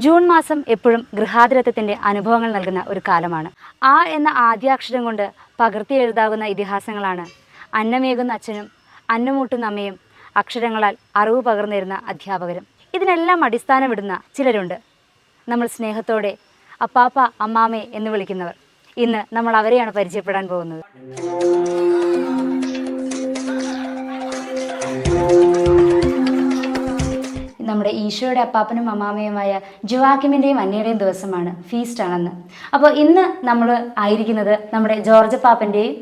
June മാസം എപ്പോഴും ഗൃഹാതുരത്വത്തിൻ്റെ അനുഭവങ്ങൾ നൽകുന്ന ഒരു കാലമാണ്. ആ എന്ന ആദ്യാക്ഷരം കൊണ്ട് പകർത്തി എഴുതാവുന്ന ഇതിഹാസങ്ങളാണ് അന്നമേകുന്ന അച്ഛനും അന്നമൂട്ടുന്ന അമ്മയും അക്ഷരങ്ങളാൽ അറിവ് പകർന്നിരുന്ന അധ്യാപകരും. ഇതിനെല്ലാം അടിസ്ഥാനമിടുന്ന ചിലരുണ്ട്, നമ്മൾ സ്നേഹത്തോടെ അപ്പാപ്പ അമ്മാമേ എന്ന് വിളിക്കുന്നവർ. ഇന്ന് നമ്മൾ അവരെയാണ് പരിചയപ്പെടാൻ പോകുന്നത്. നമ്മുടെ ഈശോയുടെ അപ്പാപ്പനും അമ്മാമയുമായ ജോവാക്കിമിൻ്റെയും അന്നയുടെയും ദിവസമാണ്, ഫീസ്റ്റാണെന്ന്. അപ്പോൾ ഇന്ന് നമ്മൾ ആയിരിക്കുന്നത് നമ്മുടെ ജോർജ് പാപ്പൻ്റെയും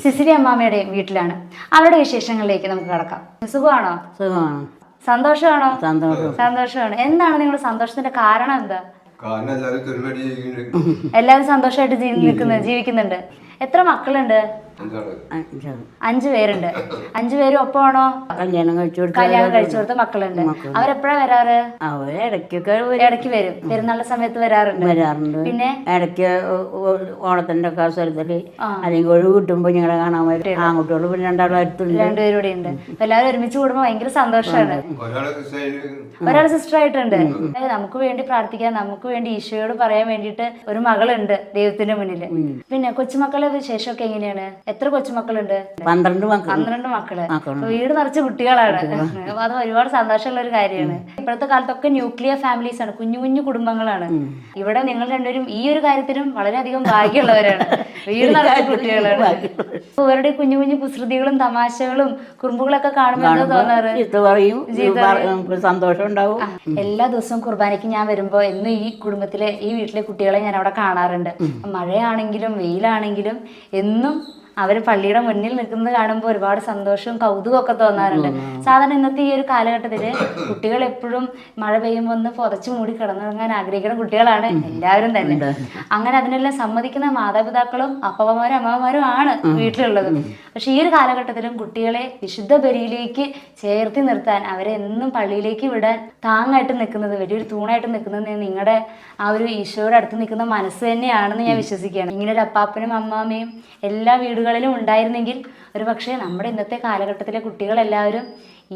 സിസിലി അമ്മാമയുടെയും വീട്ടിലാണ്. അവരുടെ വിശേഷങ്ങളിലേക്ക് നമുക്ക് കടക്കാം. സുഖമാണോ? സുഖമാണ്. സന്തോഷമാണോ? സന്തോഷമാണ്. എന്താണ് നിങ്ങളുടെ സന്തോഷത്തിന്റെ കാരണം? എന്താ? എല്ലാവരും സന്തോഷമായിട്ട് ജീവിക്കുന്നുണ്ട്. എത്ര മക്കളുണ്ട്? 5 പേരുണ്ട്. 5 പേരും ഒപ്പമാണോ? കല്യാണം കഴിച്ചു കൊടുത്ത മക്കളുണ്ട്. അവരെപ്പോഴാ വരാറ്? ഇടയ്ക്ക് വരും. പെരുന്നാളിന്റെ സമയത്ത് വരാറുണ്ട്. പിന്നെ ഇടയ്ക്ക് ഓണത്തിന്റെ ഒക്കെ അവസരത്തില് അല്ലെങ്കിൽ ഒഴിവ് കിട്ടുമ്പോ ഞങ്ങളെ കാണാൻ വരും. ആൺകുട്ടികൾ പിന്നെ രണ്ടുപേരും കൂടെ ഉണ്ട്. എല്ലാവരും ഒരുമിച്ച് കൂടുമ്പോ ഭയങ്കര സന്തോഷമാണ്. ഒരാൾ സിസ്റ്റർ ആയിട്ടുണ്ട്. നമുക്ക് വേണ്ടി പ്രാർത്ഥിക്കാൻ, നമുക്ക് വേണ്ടി ഈശോയോട് പറയാൻ വേണ്ടിയിട്ട് ഒരു മകളുണ്ട് ദൈവത്തിന്റെ മുന്നില്. പിന്നെ കൊച്ചുമക്കളെ വിശേഷമൊക്കെ എങ്ങനെയാണ്? എത്ര കൊച്ചുമക്കളുണ്ട്? 12 മക്കള്. വീട് നിറച്ച് കുട്ടികളാണ്. അത് ഒരുപാട് സന്തോഷമുള്ള ഒരു കാര്യമാണ്. ഇപ്പോഴത്തെ കാലത്തൊക്കെ ന്യൂക്ലിയർ ഫാമിലീസ് ആണ്, കുഞ്ഞു കുഞ്ഞു കുടുംബങ്ങളാണ്. ഇവിടെ നിങ്ങൾ രണ്ടുപേരും ഈ ഒരു കാര്യത്തിലും വളരെയധികം ഭാഗ്യമുള്ളവരാണ്. വീട് നിറച്ച് കുട്ടികളാണ്. ഇവരുടെ കുഞ്ഞു കുഞ്ഞു കുസൃതികളും തമാശകളും കുറുമ്പുകളൊക്കെ കാണുമ്പോൾ എന്താ തോന്നാറ്? സന്തോഷം ഉണ്ടാവും. എല്ലാ ദിവസവും കുർബാനയ്ക്ക് ഞാൻ വരുമ്പോ എന്നും ഈ കുടുംബത്തിലെ ഈ വീട്ടിലെ കുട്ടികളെ ഞാൻ അവിടെ കാണാറുണ്ട്. മഴയാണെങ്കിലും വെയിലാണെങ്കിലും എന്നും അവർ പള്ളിയുടെ മുന്നിൽ നിൽക്കുന്നത് കാണുമ്പോൾ ഒരുപാട് സന്തോഷവും കൗതുകമൊക്കെ തോന്നാറുണ്ട്. സാധാരണ ഇന്നത്തെ ഈ ഒരു കാലഘട്ടത്തിൽ കുട്ടികൾ എപ്പോഴും മഴ പെയ്യുമ്പോൾ ഒന്ന് പുതച്ചു മൂടി കിടന്നുറങ്ങാൻ ആഗ്രഹിക്കുന്ന കുട്ടികളാണ് എല്ലാവരും തന്നെ. അങ്ങനെ അതിനെല്ലാം സമ്മതിക്കുന്ന മാതാപിതാക്കളും അപ്പന്മാരും അമ്മമാരും ആണ് വീട്ടിലുള്ളത്. പക്ഷെ ഈ ഒരു കാലഘട്ടത്തിലും കുട്ടികളെ വിശുദ്ധ ബലിയിലേക്ക് ചേർത്തി നിർത്താൻ, അവരെ എന്നും പള്ളിയിലേക്ക് വിടാൻ താങ്ങായിട്ട് നിൽക്കുന്നത്, വലിയൊരു തൂണായിട്ട് നിൽക്കുന്നത് നിങ്ങളുടെ ആ ഒരു ഈശോയുടെ അടുത്ത് നിൽക്കുന്ന മനസ്സ് തന്നെയാണെന്ന് ഞാൻ വിശ്വസിക്കുകയാണ്. ഇങ്ങനെ ഒരു അപ്പാപ്പനും അമ്മാമ്മയും എല്ലാ വീടുകളിലും ഉണ്ടായിരുന്നെങ്കിൽ ഒരു പക്ഷേ നമ്മുടെ ഇന്നത്തെ കാലഘട്ടത്തിലെ കുട്ടികളെല്ലാവരും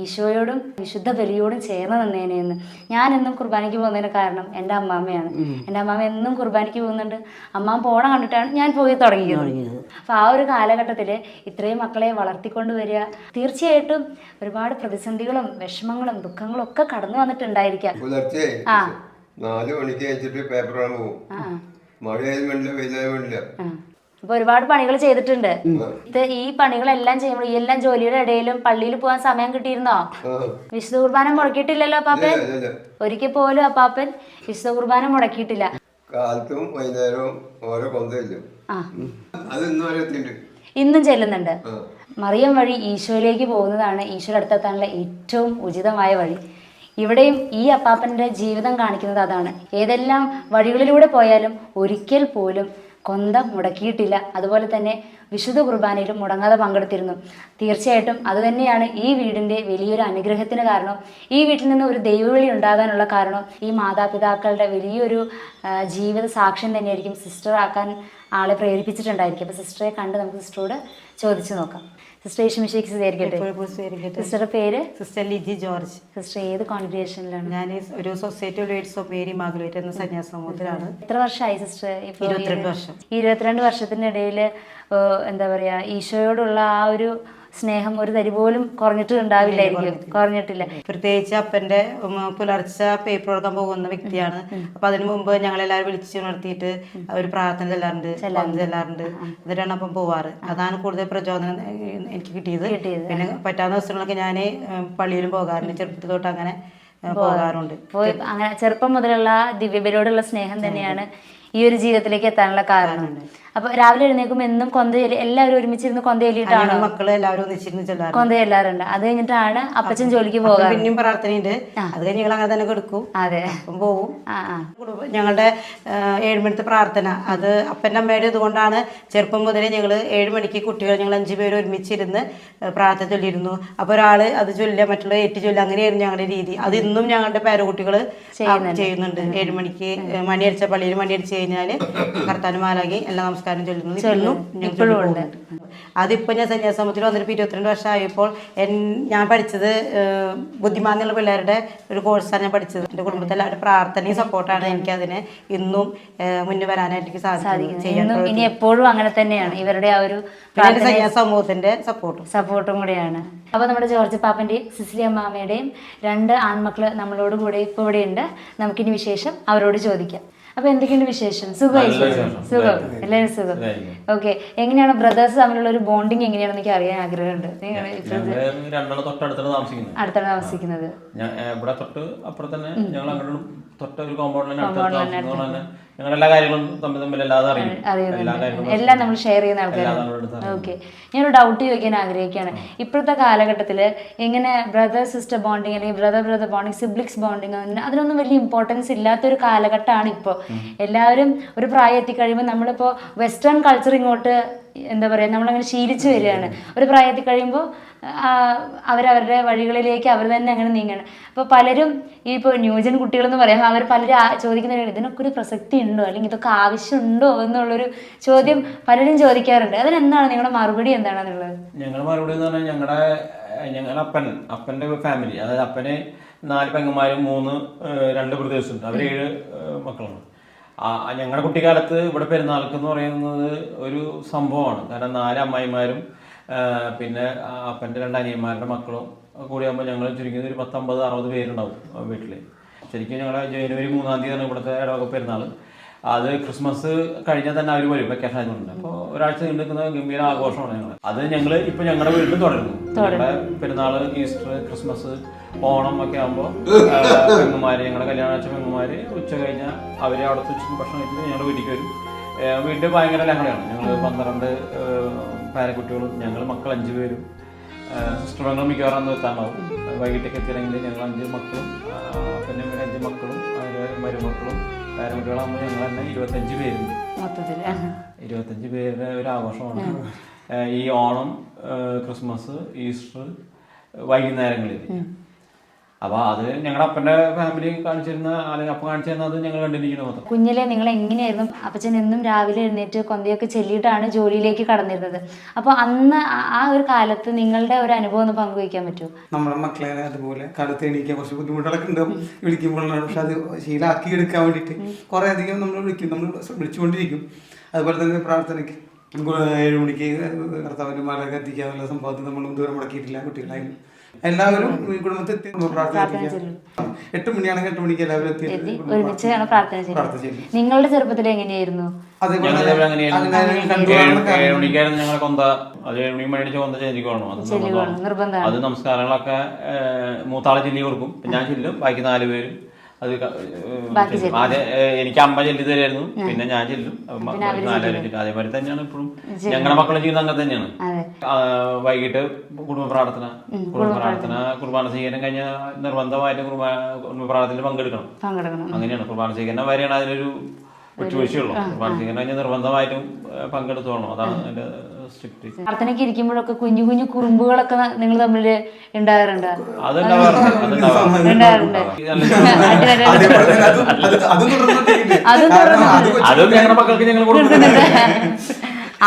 ഈശോയോടും വിശുദ്ധ ബലിയോടും ചേർന്ന് നിന്നേനെന്ന്. ഞാൻ എന്നും കുർബാനയ്ക്ക് പോകുന്നതിന് കാരണം എൻ്റെ അമ്മാമ്മയാണ്. എൻ്റെ അമ്മാമ്മ എന്നും കുർബാനയ്ക്ക് പോകുന്നുണ്ട്. അമ്മാമ്മ പോണ കണ്ടിട്ടാണ് ഞാൻ പോയി തുടങ്ങിയത്. അപ്പൊ ആ ഒരു കാലഘട്ടത്തിൽ ഇത്രയും മക്കളെ വളർത്തിക്കൊണ്ട് വരിക, തീർച്ചയായിട്ടും ഒരുപാട് പ്രതിസന്ധികളും വിഷമങ്ങളും ദുഃഖങ്ങളും ഒക്കെ കടന്നു വന്നിട്ടുണ്ടായിരിക്കാം. 4 മണിക്ക് കഴിച്ചിട്ട് പേപ്പർ പോകും. മഴയായാലും വേണ്ടില്ല, വെയിലായാലും വേണ്ടില്ല. അപ്പൊ ഒരുപാട് പണികൾ ചെയ്തിട്ടുണ്ട്. ഈ പണികളെല്ലാം ചെയ്യുമ്പോൾ ഈ എല്ലാം ജോലിയുടെ ഇടയിലും പള്ളിയിൽ പോകാൻ സമയം കിട്ടിയിരുന്നോ? വിശുദ്ധ കുർബാന മുടക്കിയിട്ടില്ലല്ലോ അപ്പാപ്പൻ? ഒരിക്കൽ പോലും അപ്പാപ്പൻ വിശുദ്ധ കുർബാന മുടക്കിയിട്ടില്ല. കാലത്തും വൈകുന്നേരവും ഓരോ കൊന്തയിലും ഇന്നും ചെല്ലുന്നുണ്ട്. മറിയം വഴി ഈശോയിലേക്ക് പോകുന്നതാണ് ഈശോയുടെ അടുത്തെത്താനുള്ള ഏറ്റവും ഉചിതമായ വഴി. ഇവിടെയും ഈ അപ്പാപ്പൻ്റെ ജീവിതം കാണിക്കുന്നത് അതാണ്. ഏതെല്ലാം വഴികളിലൂടെ പോയാലും ഒരിക്കൽ പോലും കൊന്ത മുടക്കിയിട്ടില്ല. അതുപോലെ തന്നെ വിശുദ്ധ കുർബാനയിലും മുടങ്ങാതെ പങ്കെടുത്തിരുന്നു. തീർച്ചയായിട്ടും അതുതന്നെയാണ് ഈ വീടിൻ്റെ വലിയൊരു അനുഗ്രഹത്തിന് കാരണം. ഈ വീട്ടിൽ നിന്ന് ഒരു ദൈവവിളി ഉണ്ടാകാനുള്ള കാരണം ഈ മാതാപിതാക്കളുടെ വലിയൊരു ജീവിത സാക്ഷ്യം തന്നെയായിരിക്കും സിസ്റ്റർ ആക്കാൻ ആളെ പ്രേരിപ്പിച്ചിട്ടുണ്ടായിരിക്കും. അപ്പോൾ സിസ്റ്ററെ കണ്ട് നമുക്ക് സിസ്റ്ററോട് ചോദിച്ചു നോക്കാം. സിസ്റ്റർ യേശുമിശിഹായ്ക്ക് സ്തുതിയായിരിക്കട്ടെ. സിസ്റ്ററുടെ പേര്? Sister Liji George. സിസ്റ്റർ ഏത് കോൺഗ്രിഗേഷനിലാണ്? ഞാൻ ഒരു society of lights of Mary മാഗ്ലറ്റ് എന്ന സന്യാസ സമൂഹത്തിലാണ്. എത്ര വർഷമായി സിസ്റ്റർ? 22 വർഷം. 22 വർഷത്തിനിടയിൽ എന്താ പറയാ, ഈശോയോടുള്ള ആ ഒരു സ്നേഹം ഒരു തരി പോലും കുറഞ്ഞിട്ടില്ല. പ്രത്യേകിച്ച് അപ്പന്റെ പുലർച്ച പേപ്പർ കൊടുക്കാൻ പോകുന്ന വ്യക്തിയാണ്. അപ്പൊ അതിനു മുമ്പ് ഞങ്ങളെല്ലാവരും വിളിച്ചു നടത്തിയിട്ട് ഒരു പ്രാർത്ഥന ചെല്ലാറുണ്ട്, എന്നിട്ടാണ് അപ്പം പോവാറ്. അതാണ് കൂടുതൽ പ്രചോദനം എനിക്ക് കിട്ടിയത്. പിന്നെ പറ്റാവുന്ന ദിവസങ്ങളൊക്കെ ഞാൻ പള്ളിയിലും പോകാറുണ്ട്. ചെറുപ്പത്തിൽ തൊട്ട് അങ്ങനെ പോകാറുണ്ട്. അങ്ങനെ ചെറുപ്പം മുതലുള്ള ദിവ്യബലിയോടുള്ള സ്നേഹം തന്നെയാണ് ഈ ഒരു ജീവിതത്തിലേക്ക് എത്താനുള്ള കാരണം. അപ്പൊ രാവിലെ എഴുന്നേൽക്കുമ്പോൾ എന്നും കൊന്ത എല്ലാവരും ഒരുമിച്ചിരുന്ന് കൊന്ത ചൊല്ലിയിട്ടാണ് മക്കള് എല്ലാവരും കൊന്ത ചെല്ലാറുണ്ട്. അത് കഴിഞ്ഞിട്ടാണ് അപ്പച്ചൻ ജോലിക്ക് പോകാറ്. പിന്നെയും പ്രാർത്ഥനയുണ്ട്. അത് കഴിഞ്ഞ് ഞങ്ങൾ അങ്ങനെ തന്നെ കൊടുക്കും. അതെ, പോവും. ഞങ്ങളുടെ 7 മണിത്തെ പ്രാർത്ഥന, അത് അപ്പൻ്റെ അമ്മയുടെ ഇതുകൊണ്ടാണ് ചെറുപ്പം മുതലേ ഞങ്ങൾ 7 മണിക്ക് കുട്ടികൾ ഞങ്ങൾ 5 പേര് ഒരുമിച്ചിരുന്ന് പ്രാർത്ഥന ചൊല്ലിയിരുന്നു. അപ്പൊ ഒരാള് അത് ചൊല്ലുക, മറ്റുള്ള ഏറ്റ് ചൊല്ലുക, അങ്ങനെയായിരുന്നു ഞങ്ങളുടെ രീതി. അത് ഇന്നും ഞങ്ങളുടെ പേരക്കുട്ടികൾ ചെയ്യുന്നുണ്ട്. 7 മണിക്ക് മണിയടിച്ച പള്ളിയിൽ മണിയടിച്ച് കഴിഞ്ഞാൽ കഴിഞ്ഞാൽ കർത്താനും മാലാകി എല്ലാ നമസ്കാരം ചൊല്ലുന്നു ഇപ്പോഴും ഉണ്ട്. അതിപ്പോൾ ഞാൻ സന്യാസമത്തിൽ വന്നിട്ട് 22 വർഷമായപ്പോൾ ഞാൻ പഠിച്ചത് ബുദ്ധിമാന്നുള്ള പിള്ളേരുടെ ഒരു കോഴ്സാണ് ഞാൻ പഠിച്ചത്. എൻ്റെ കുടുംബത്തിൽ എല്ലാവരുടെ പ്രാർത്ഥനയും സപ്പോർട്ടാണ് എനിക്കതിനെ ഇന്നും മുന്നേ വരാനായിട്ട് എനിക്ക് സാധിക്കും. ഇനി എപ്പോഴും അങ്ങനെ തന്നെയാണ് ഇവരുടെ ആ ഒരു സമൂഹത്തിന്റെ സപ്പോർട്ടും കൂടെയാണ്. അപ്പോൾ നമ്മുടെ ജോർജ് പാപ്പൻ്റെയും സിസിലി അമ്മാമ്മയുടെയും 2 ആൺമക്കള് നമ്മളോട് കൂടെ ഇപ്പോൾ ഇവിടെ ഉണ്ട്. നമുക്കിനി വിശേഷം അവരോട് ചോദിക്കാം. അപ്പൊ എന്തൊക്കെയുണ്ട് വിശേഷം? സുഖം, എല്ലാവരും സുഖം. ഓക്കെ, എങ്ങനെയാണ് ബ്രദേഴ്സ് തമ്മിലുള്ള ഒരു ബോണ്ടിങ് എങ്ങനെയാണെന്ന് എനിക്ക് അറിയാൻ ആഗ്രഹമുണ്ട്. അടുത്താണ് താമസിക്കുന്നത്. ഇവിടെ തൊട്ട് അപ്പുറം തന്നെ ഞങ്ങൾ അങ്ങോട്ടും തൊട്ട ഒരു കോമ്പൗണ്ടിൽ ഞങ്ങൾ എല്ലാ കാര്യങ്ങളും തമ്മിൽ എല്ലാം നമ്മൾ ഷെയർ ചെയ്യുന്ന ആൾക്കാരാണ്. ഓക്കെ, ഞാനൊരു ഡൗട്ട് ചോദിക്കാൻ ആഗ്രഹിക്കുകയാണ്. ഇപ്പോഴത്തെ കാലഘട്ടത്തിൽ എങ്ങനെ ബ്രദർ സിസ്റ്റർ ബോണ്ടിങ് അല്ലെങ്കിൽ ബ്രദർ ബോണ്ടിങ്, സിബ്ലിക്സ് ബോണ്ടിങ്, അതിനൊന്നും വലിയ ഇമ്പോർട്ടൻസ് ഇല്ലാത്തൊരു കാലഘട്ടമാണ് ഇപ്പോൾ. എല്ലാവരും ഒരു പ്രായം എത്തിക്കഴിയുമ്പോൾ നമ്മളിപ്പോൾ വെസ്റ്റേൺ കൾച്ചർ ഇങ്ങോട്ട് എന്താ പറയുക, നമ്മളങ്ങനെ ശീലിച്ചു വരികയാണ്. ഒരു പ്രായത്തിൽ കഴിയുമ്പോൾ അവരവരുടെ വഴികളിലേക്ക് അവർ തന്നെ അങ്ങനെ നീങ്ങണം. അപ്പോൾ പലരും ഈ ഇപ്പോൾ ന്യൂജൻ കുട്ടികളെന്ന് പറയാം, അവർ പലരും ചോദിക്കുന്ന ഇതിനൊക്കെ ഒരു പ്രസക്തി ഉണ്ടോ അല്ലെങ്കിൽ ഇതൊക്കെ ആവശ്യമുണ്ടോ എന്നുള്ളൊരു ചോദ്യം പലരും ചോദിക്കാറുണ്ട്. അതിനെന്താണ് നിങ്ങളുടെ മറുപടി എന്താണെന്നുള്ളത്? ഞങ്ങളുടെ മറുപടി എന്ന് പറഞ്ഞാൽ ഞങ്ങളുടെ അപ്പൻ്റെ ഫാമിലി, അതായത് അപ്പന് 4 പെങ്ങന്മാരും 2 ബ്രദേഴ്സും ഉണ്ട്. അവർ 7 മക്കളാണ്. ഞങ്ങളുടെ കുട്ടിക്കാലത്ത് ഇവിടെ പെരുന്നാൾക്ക് എന്ന് പറയുന്നത് ഒരു സംഭവമാണ്. കാരണം 4 അമ്മായിമാരും പിന്നെ അപ്പൻ്റെ 2 അനിയന്മാരുടെ മക്കളും കൂടിയാകുമ്പോൾ ഞങ്ങൾ ചുരുങ്ങിയത് ഒരു 50-60 പേരുണ്ടാവും വീട്ടിൽ. ശരിക്കും ഞങ്ങളുടെ ജനുവരി 3-ാം തീയതിയാണ് ഇവിടുത്തെ ഇടവക പെരുന്നാൾ. അത് ക്രിസ്മസ് കഴിഞ്ഞാൽ തന്നെ അവർ വരും, വെക്കേഷൻ ആയതുകൊണ്ട്. അപ്പോൾ ഒരാഴ്ച നീണ്ടു നിൽക്കുന്ന ഗംഭീര ആഘോഷമാണ് ഞങ്ങൾ. അത് ഞങ്ങൾ ഇപ്പം ഞങ്ങളുടെ വീട്ടിൽ തുടരുന്നു. ഞങ്ങളുടെ പെരുന്നാൾ, ഈസ്റ്റർ, ക്രിസ്മസ്, ഓണം ഒക്കെ ആകുമ്പോൾ പെങ്ങന്മാർ, ഞങ്ങളുടെ കല്യാണം കഴിച്ച പെങ്ങന്മാർ ഉച്ച കഴിഞ്ഞാൽ അവർ അവിടുത്തെ ഉച്ചയ്ക്ക് ഭക്ഷണം കഴിച്ചിട്ട് ഞങ്ങളുടെ വീട്ടിലേക്ക് വരും. വീട്ടിൽ ഭയങ്കര ലഹളയാണ്. ഞങ്ങൾ 12 പേരക്കുട്ടികളും ഞങ്ങൾ മക്കൾ 5 പേരും. സിസ്റ്റർ പെങ്ങൾ മിക്കവാറും അന്ന് എത്താനാവും. വൈകിട്ടൊക്കെ എത്തിയില്ലെങ്കിൽ ഞങ്ങൾ 5 മക്കളും പിന്നെ 5 മക്കളും അവരുടെ മരുമക്കളും പേരക്കുട്ടികളാകുമ്പോൾ ഞങ്ങൾ തന്നെ 25 പേരുണ്ട്. 25 പേരുടെ ഒരു ആഘോഷമാണ് ഈ ഓണം, ക്രിസ്മസ്, ഈസ്റ്റർ വൈകുന്നേരങ്ങളിൽ. അപ്പോൾ അത് ഞങ്ങളുടെ അപ്പൻ്റെ ഫാമിലി കാണിച്ചിരുന്ന, അല്ലെങ്കിൽ അപ്പം കാണിച്ചിരുന്ന അത് ഞങ്ങൾ കണ്ടിരിക്കുന്നത് മൊത്തം. കുഞ്ഞിലെ നിങ്ങൾ എങ്ങനെയായിരുന്നു? അപ്പച്ചൻ എന്നും രാവിലെ എഴുന്നേറ്റ് കൊന്തയൊക്കെ ചെല്ലിയിട്ടാണ് ജോലിയിലേക്ക് കടന്നിരുന്നത്. അപ്പോൾ അന്ന് ആ ഒരു കാലത്ത് നിങ്ങളുടെ ഒരു അനുഭവം ഒന്ന് പങ്കുവയ്ക്കാൻ പറ്റുമോ? നമ്മുടെ മക്കളെ അതുപോലെ കാലത്ത് എണീക്കാൻ കുറച്ച് ബുദ്ധിമുട്ടുകളൊക്കെ ഉണ്ടാവും വിളിക്കുമ്പോഴാണ്. പക്ഷെ അത് ശീലമാക്കി എടുക്കാൻ വേണ്ടിയിട്ട് കുറേ അധികം നമ്മൾ വിളിച്ചുകൊണ്ടിരിക്കും. അതുപോലെ തന്നെ പ്രാർത്ഥനയ്ക്ക് 7 മണിക്ക് കർത്താവിൻ്റെ മാലയൊക്കെ എത്തിക്കാനുള്ള സംഭവത്തിൽ നമ്മൾ ദൂരം മുടക്കിയിട്ടില്ല. കുട്ടികളായാലും എല്ലാവരും ഈ കുടുംബത്തിൽ പ്രാർത്ഥന 8 മണിയാണെങ്കിൽ 8 മണിക്ക് എല്ലാവരും ഒരുമിച്ചാണ് പ്രാർത്ഥന ചെയ്യുന്നത്. നിങ്ങളുടെ ചെറുപ്പത്തിൽ എങ്ങനെയായിരുന്നു? ഞങ്ങളെ കൊന്ത, അത് 7 മണി മേടിച്ച് കൊന്ത ചെല്ലിക്കോളണം. അത് നമസ്കാരങ്ങളൊക്കെ മൂത്താളെ ചെല്ലി കൊടുക്കും, ഞാൻ ചെല്ലും, ബാക്കി 4 പേരും. അത് ആദ്യം എനിക്ക് അമ്മ ചെല്ലി തരായിരുന്നു, പിന്നെ ഞാൻ ചെല്ലും, 4 പേരും. അതേപോലെ തന്നെയാണ് ഇപ്പോഴും ഞങ്ങളുടെ മക്കളും ചെയ്യുന്നത്. അങ്ങനെ തന്നെയാണ്. വൈകിട്ട് കുടുംബ പ്രാർത്ഥന, കുർബാന സ്വീകരണം കഴിഞ്ഞാൽ നിർബന്ധമായിട്ട് കുടുംബ പ്രാർത്ഥനയിൽ പങ്കെടുക്കണം. അങ്ങനെയാണ് കുർബാന സ്വീകരണം വരെയാണ് അതിലൊരു വിട്ടുവീഴ്ചയുള്ളൂ. കുർബാന സ്വീകരണം കഴിഞ്ഞാൽ നിർബന്ധമായിട്ടും പങ്കെടുത്തോളണം. അതാണ് അതിന്റെ സ്ട്രിക്റ്റ്. പ്രാർത്ഥനയ്ക്ക് ഇരിക്കുമ്പോഴൊക്കെ കുഞ്ഞു കുഞ്ഞു കുറുമ്പുകളൊക്കെ നിങ്ങൾ തമ്മിൽ ഉണ്ടാകാറുണ്ട്? അതും ഞങ്ങളുടെ മക്കൾക്ക് ഞങ്ങൾ കൊടുക്കുന്നുണ്ട്.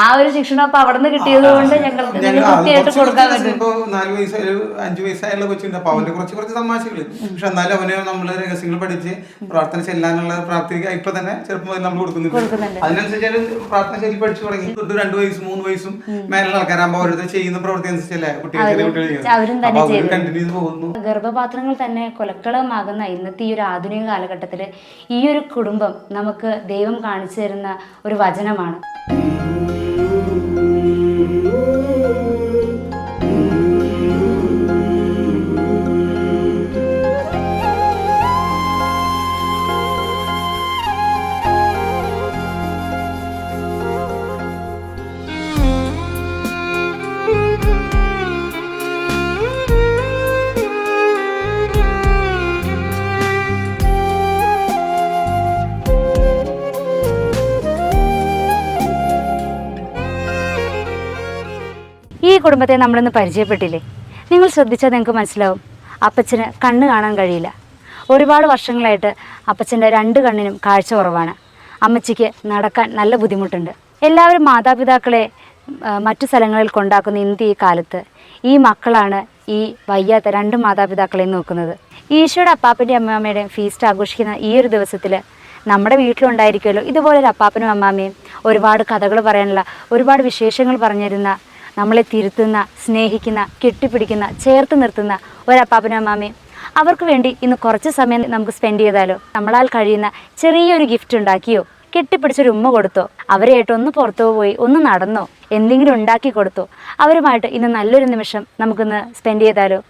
ആ ഒരു ശിക്ഷണം അപ്പൊ അവിടെ നിന്ന് കിട്ടിയത് കൊണ്ട് ഞങ്ങൾ കൃത്യമായിട്ട് കൊടുക്കാൻ പറ്റും. ഇപ്പൊ 4 വയസ്സായ 5 വയസ്സായുള്ള കൊച്ചുണ്ട്. അപ്പൊ അവന്റെ കുറച്ച് തമാശകള്, പക്ഷെ എന്നാലും അവന് നമ്മള് രഹസ്യങ്ങൾ പഠിച്ച് പ്രാർത്ഥന ചെല്ലാനുള്ള പ്രാപ്തിക്ക് ഇപ്പൊ തന്നെ ചെറുപ്പം നമ്മൾ കൊടുക്കുന്നുണ്ട്. അതിനനുസരിച്ച് പ്രാർത്ഥന ചെല്ലി പഠിച്ചു തുടങ്ങി. 2 വയസ്സും 3 വയസ്സും മേലുള്ള ആൾക്കാരാകുമ്പോൾ അവരുടെ ചെയ്യുന്ന പ്രവൃത്തി അനുസരിച്ചല്ലേ കുട്ടികൾ കണ്ടിന്യൂ പോകുന്നു. ഗർഭപാത്രങ്ങൾ തന്നെ കൊലക്കളമാകുന്ന ഇന്നത്തെ ഈ ഒരു ആധുനിക കാലഘട്ടത്തില് ഈ ഒരു കുടുംബം നമുക്ക് ദൈവം കാണിച്ചു തരുന്ന ഒരു വചനമാണ്. ഈ കുടുംബത്തെ നമ്മളിന്ന് പരിചയപ്പെട്ടില്ലേ? നിങ്ങൾ ശ്രദ്ധിച്ചാൽ നിങ്ങൾക്ക് മനസ്സിലാവും, അപ്പച്ചന് കണ്ണ് കാണാൻ കഴിയില്ല. ഒരുപാട് വർഷങ്ങളായിട്ട് അപ്പച്ചൻ്റെ 2 കണ്ണിനും കാഴ്ച കുറവാണ്. അമ്മച്ചിക്ക് നടക്കാൻ നല്ല ബുദ്ധിമുട്ടുണ്ട്. എല്ലാവരും മാതാപിതാക്കളെ മറ്റു സ്ഥലങ്ങളിൽ കൊണ്ടാക്കുന്ന ഇന്നത്തെ ഈ കാലത്ത് ഈ മക്കളാണ് ഈ വയ്യാത്ത 2 മാതാപിതാക്കളെയും നോക്കുന്നത്. ഈശോയുടെ അപ്പാപ്പൻ്റെയും അമ്മാമ്മയുടെയും ഫീസ്റ്റ് ആഘോഷിക്കുന്ന ഈ ഒരു ദിവസത്തിൽ നമ്മുടെ വീട്ടിലുണ്ടായിരിക്കുമല്ലോ ഇതുപോലൊരു അപ്പാപ്പനും അമ്മാമ്മയും, ഒരുപാട് കഥകൾ പറയാനുള്ള, ഒരുപാട് വിശേഷങ്ങൾ പറഞ്ഞിരുന്ന, നമ്മളെ തിരുത്തുന്ന, സ്നേഹിക്കുന്ന, കെട്ടിപ്പിടിക്കുന്ന, ചേർത്ത് നിർത്തുന്ന ഒരപ്പാപ്പനും അമ്മാമ്മയും. അവർക്ക് വേണ്ടി ഇന്ന് കുറച്ച് സമയം നമുക്ക് സ്പെൻഡ് ചെയ്താലോ? നമ്മളാൽ കഴിയുന്ന ചെറിയൊരു ഗിഫ്റ്റ് ഉണ്ടാക്കിയോ, കെട്ടിപ്പിടിച്ചൊരു ഉമ്മ കൊടുത്തോ, അവരെയായിട്ട് ഒന്ന് പുറത്തു പോയി ഒന്ന് നടന്നോ, എന്തെങ്കിലും ഉണ്ടാക്കി കൊടുത്തോ, അവരുമായിട്ട് ഇന്ന് നല്ലൊരു നിമിഷം നമുക്കൊന്ന് സ്പെൻഡ് ചെയ്താലോ?